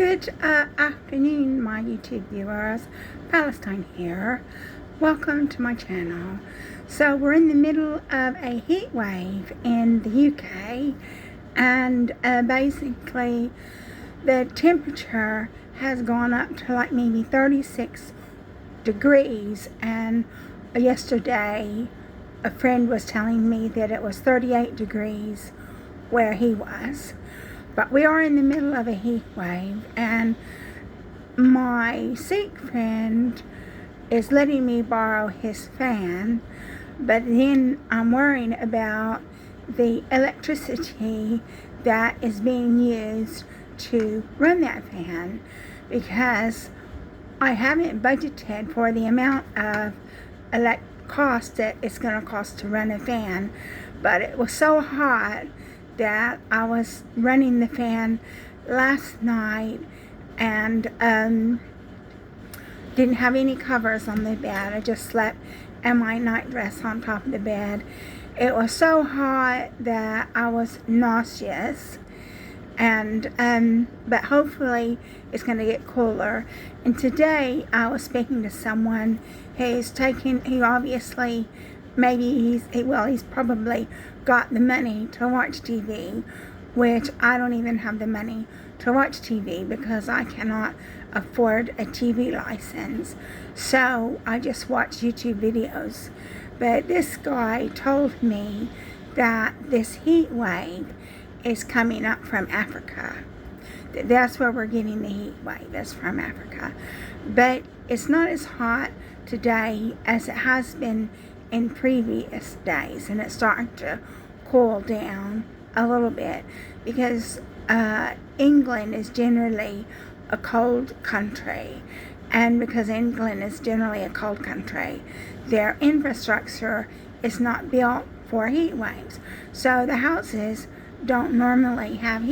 Good afternoon, my YouTube viewers. Palestine here. Welcome to my channel. So we're in the middle of a heat wave in the UK, and basically the temperature has gone up to like maybe 36 degrees, and yesterday a friend was telling me that it was 38 degrees where he was. But we are in the middle of a heat wave, and my Sikh friend is letting me borrow his fan, but then I'm worrying about the electricity that is being used to run that fan, because I haven't budgeted for the amount of cost that it's going to cost to run a fan. But it was so hot that I was running the fan last night and didn't have any covers on the bed. I just slept in my nightdress on top of the bed. It was so hot that I was nauseous, and but hopefully it's going to get cooler. And today I was speaking to someone who obviously, maybe he's probably got the money to watch TV, which I don't even have the money to watch TV because I cannot afford a TV license. So I just watch YouTube videos. But this guy told me that this heat wave is coming up from Africa. That's where we're getting the heat wave, is from Africa. But it's not as hot today as it has been in previous days, and it's starting to cool down a little bit because England is generally a cold country, and because England is generally a cold country, their infrastructure is not built for heat waves, so the houses don't normally have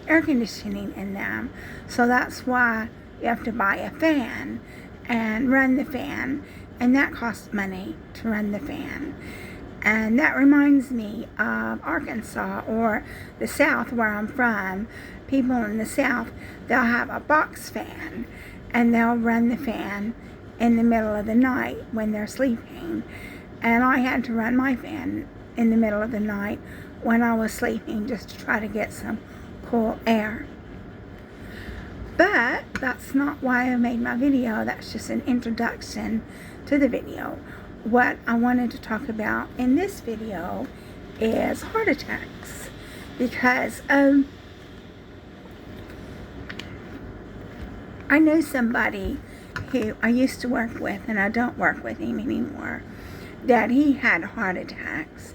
air conditioning in them. So that's why you have to buy a fan and run the fan, and that costs money to run the fan. And that reminds me of Arkansas, or the South where I'm from. People in the South, they'll have a box fan and they'll run the fan in the middle of the night when they're sleeping. And I had to run my fan in the middle of the night when I was sleeping just to try to get some cool air. But that's not why I made my video. That's just an introduction to the video. What I wanted to talk about in this video is heart attacks, because I know somebody who I used to work with, and I don't work with him anymore, that he had heart attacks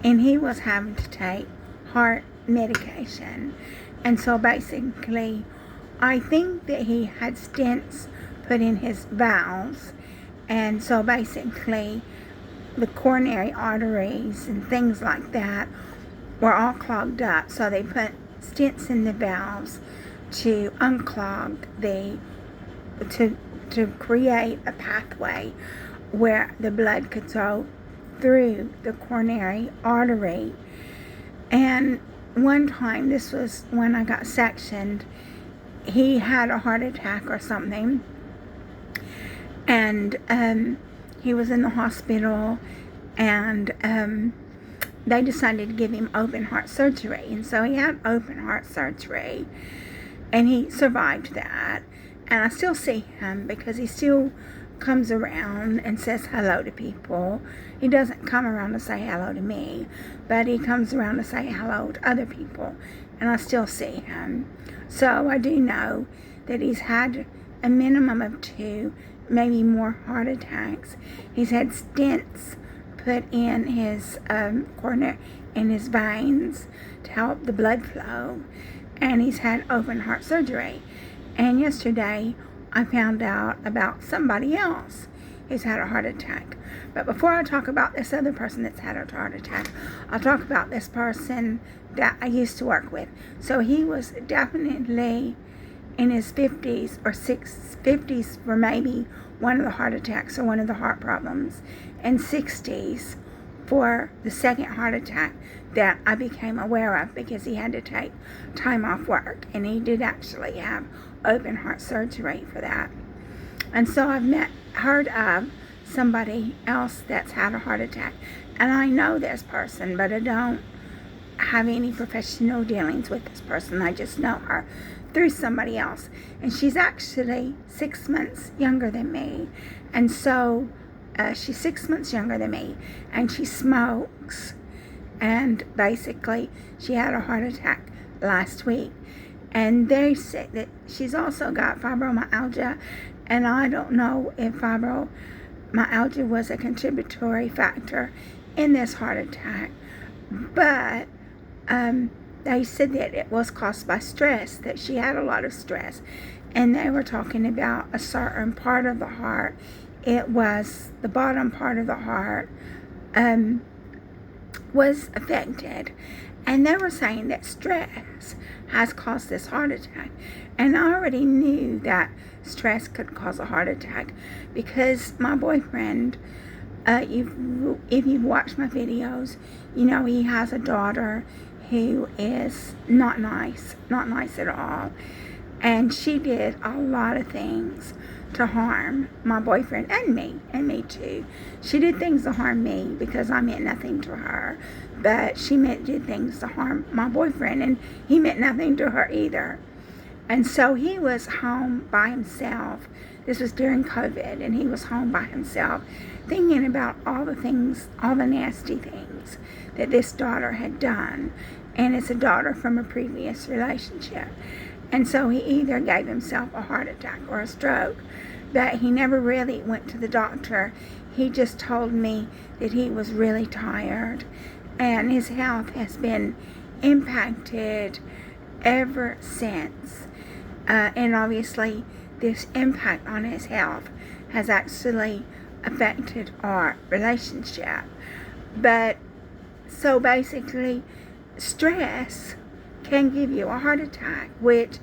and he was having to take heart medication. And so basically I think that he had stents put in his valves, and so basically the coronary arteries and things like that were all clogged up. So they put stents in the valves to unclog to create a pathway where the blood could go through the coronary artery. And one time, this was when I got sectioned, he had a heart attack or something, and he was in the hospital, and they decided to give him open heart surgery. And so he had open heart surgery, and he survived that. And I still see him because he still comes around and says hello to people. He doesn't come around to say hello to me, but he comes around to say hello to other people, and I still see him. So I do know that he's had a minimum of 2, maybe more heart attacks. He's had stents put in his in his veins to help the blood flow, and he's had open heart surgery. And yesterday I found out about somebody else who's had a heart attack. But before I talk about this other person that's had a heart attack, I'll talk about this person that I used to work with. So he was definitely in his 50s or 50s for maybe one of the heart attacks or one of the heart problems, and 60s for the second heart attack that I became aware of because he had to take time off work, and he did actually have open heart surgery for that. And so I've heard of somebody else that's had a heart attack, and I know this person, but I don't have any professional dealings with this person. I just know her through somebody else, and she's actually 6 months younger than me. And so she's 6 months younger than me, and she smokes, and basically she had a heart attack last week, and they said that she's also got fibromyalgia, and I don't know if fibromyalgia was a contributory factor in this heart attack, but they said that it was caused by stress, that she had a lot of stress, and they were talking about a certain part of the heart. It was the bottom part of the heart was affected, and they were saying that stress has caused this heart attack. And I already knew that stress could cause a heart attack because my boyfriend, if you've watched my videos, you know he has a daughter who is not nice at all, and she did a lot of things to harm my boyfriend and me too. She did things to harm me because I meant nothing to her, but she did things to harm my boyfriend, and he meant nothing to her either. And so he was home by himself. This was during COVID, and he was home by himself thinking about all the things, all the nasty things that this daughter had done. And it's a daughter from a previous relationship. And so he either gave himself a heart attack or a stroke, but he never really went to the doctor. He just told me that he was really tired, and his health has been impacted ever since. And obviously this impact on his health has actually affected our relationship. But so basically, stress can give you a heart attack, which,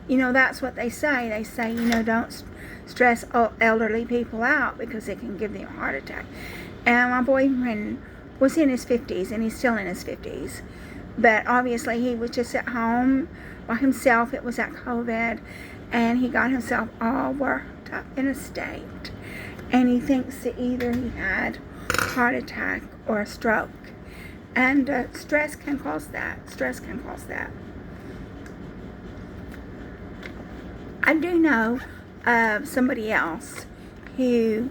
you know, that's what they say. They say, you know, don't stress elderly people out because it can give them a heart attack. And my boyfriend was in his 50s, and he's still in his 50s. But obviously he was just at home by himself. It was at COVID, and he got himself all worked up in a state. And he thinks that either he had a heart attack or a stroke. And stress can cause that. Stress can cause that. I do know of somebody else who,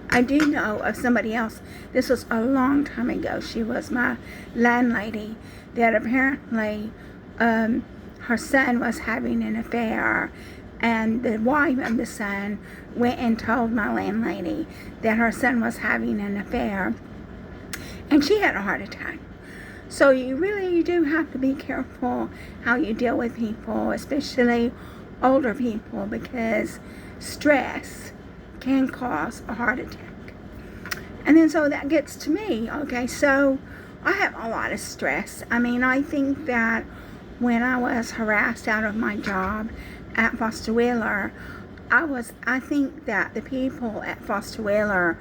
I do know of somebody else, this was a long time ago, she was my landlady, that apparently her son was having an affair, and the wife of the son went and told my landlady that her son was having an affair, and she had a heart attack. So you do have to be careful how you deal with people, especially older people, because stress can cause a heart attack. And then so that gets to me. Okay, so I have a lot of stress. I mean, I think that when I was harassed out of my job at Foster Wheeler, I think that the people at Foster Wheeler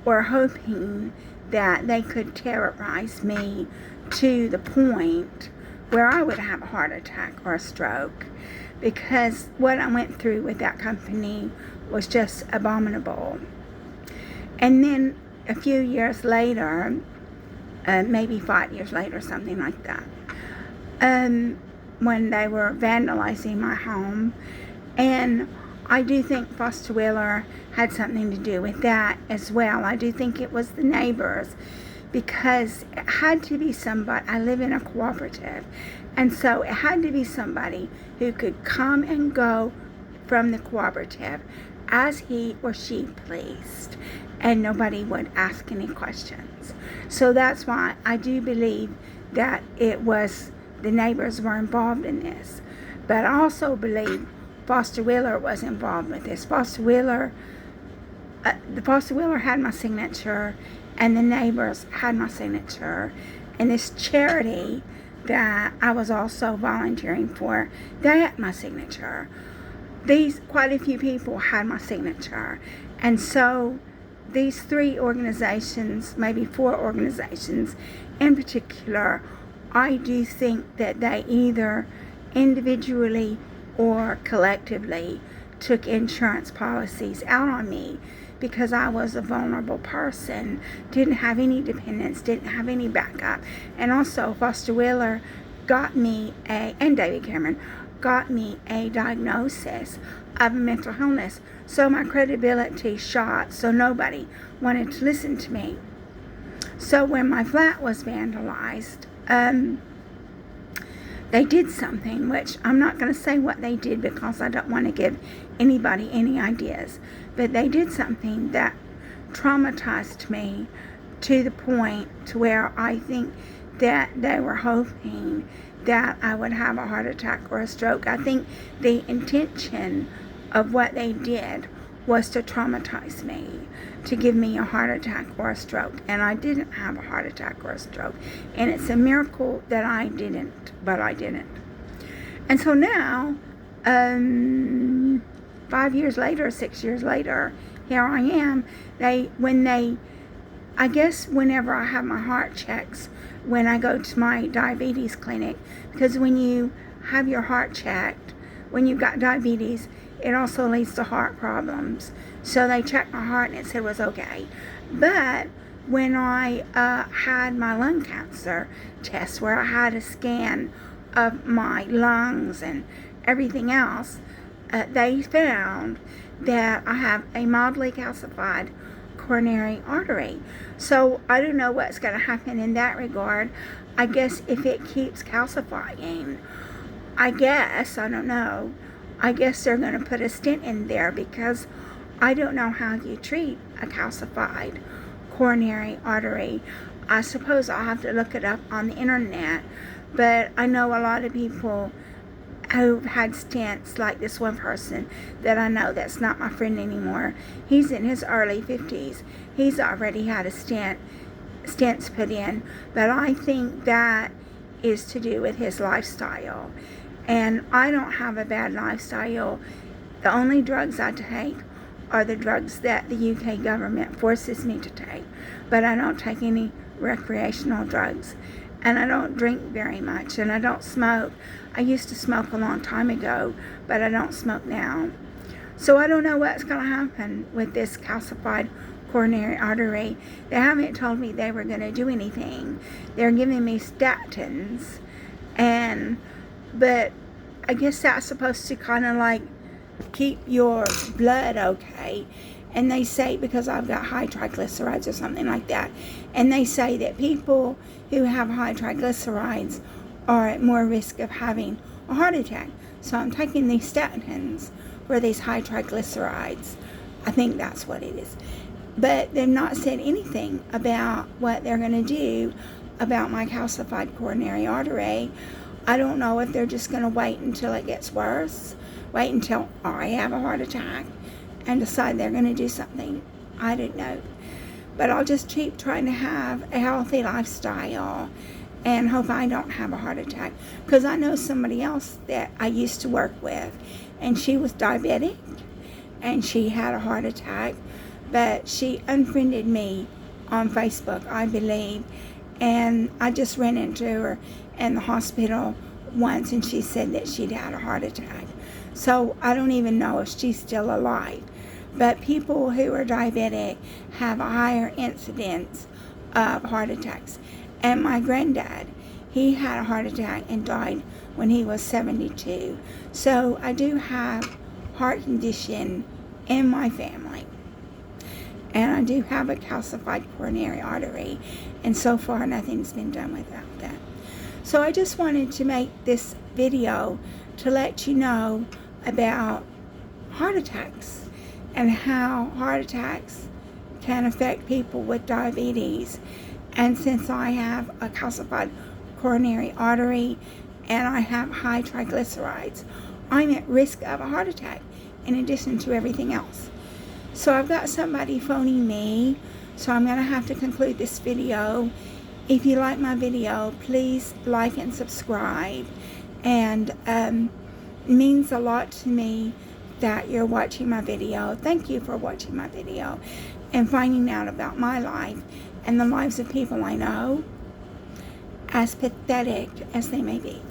were hoping that they could terrorize me to the point where I would have a heart attack or a stroke, because what I went through with that company was just abominable. And then a few years later, maybe 5 years later, something like that, when they were vandalizing my home, and I do think Foster Wheeler had something to do with that as well. I do think it was the neighbors, because it had to be somebody. I live in a cooperative, and so it had to be somebody who could come and go from the cooperative as he or she pleased, and nobody would ask any questions. So that's why I do believe that it was the neighbors were involved in this. But I also believe Foster Wheeler was involved with this. The Foster Wheeler had my signature, and the neighbors had my signature, and this charity that I was also volunteering for, they had my signature. Quite a few people had my signature, and so these 3 organizations, maybe 4 organizations in particular, I do think that they either individually or collectively took insurance policies out on me because I was a vulnerable person, didn't have any dependents, didn't have any backup. And also Foster Wheeler got me and David Cameron got me a diagnosis of mental illness. So my credibility shot, so nobody wanted to listen to me. So when my flat was vandalized, they did something, which I'm not going to say what they did because I don't want to give anybody any ideas, but they did something that traumatized me to the point to where I think that they were hoping that I would have a heart attack or a stroke. I think the intention of what they did was to traumatize me, to give me a heart attack or a stroke. And I didn't have a heart attack or a stroke. And it's a miracle that I didn't, but I didn't. And so now, 5 years later, 6 years later, here I am. I guess whenever I have my heart checks, when I go to my diabetes clinic, because when you have your heart checked, when you've got diabetes, it also leads to heart problems. So they checked my heart and it said it was okay. But when I had my lung cancer test, where I had a scan of my lungs and everything else, they found that I have a mildly calcified coronary artery. So I don't know what's going to happen in that regard. I guess if it keeps calcifying, I don't know. I guess they're going to put a stent in there, because I don't know how you treat a calcified coronary artery. I suppose I'll have to look it up on the internet, but I know a lot of people who've had stents, like this one person that I know that's not my friend anymore. He's in his early 50s. He's already had stents put in, but I think that is to do with his lifestyle. And I don't have a bad lifestyle. The only drugs I take are the drugs that the UK government forces me to take. But I don't take any recreational drugs. And I don't drink very much. And I don't smoke. I used to smoke a long time ago, but I don't smoke now. So I don't know what's going to happen with this calcified coronary artery. They haven't told me they were going to do anything. They're giving me statins. But I guess that's supposed to kind of like keep your blood okay. And they say, because I've got high triglycerides or something like that, and they say that people who have high triglycerides are at more risk of having a heart attack. So I'm taking these statins for these high triglycerides. I think that's what it is. But they've not said anything about what they're going to do about my calcified coronary artery. I don't know if they're just going to wait until it gets worse, wait until I have a heart attack, and decide they're going to do something. I don't know. But I'll just keep trying to have a healthy lifestyle and hope I don't have a heart attack. Because I know somebody else that I used to work with, and she was diabetic, and she had a heart attack, but she unfriended me on Facebook, I believe, and I just ran into her in the hospital once, and she said that she'd had a heart attack. So I don't even know if she's still alive. But people who are diabetic have a higher incidence of heart attacks. And my granddad, he had a heart attack and died when he was 72. So I do have heart condition in my family. And I do have a calcified coronary artery. And so far, nothing's been done without that. So I just wanted to make this video to let you know about heart attacks and how heart attacks can affect people with diabetes. And since I have a calcified coronary artery and I have high triglycerides, I'm at risk of a heart attack in addition to everything else. So I've got somebody phoning me, so I'm going to have to conclude this video. If you like my video, please like and subscribe. And it means a lot to me that you're watching my video. Thank you for watching my video. and finding out about my life and the lives of people I know, as pathetic as they may be.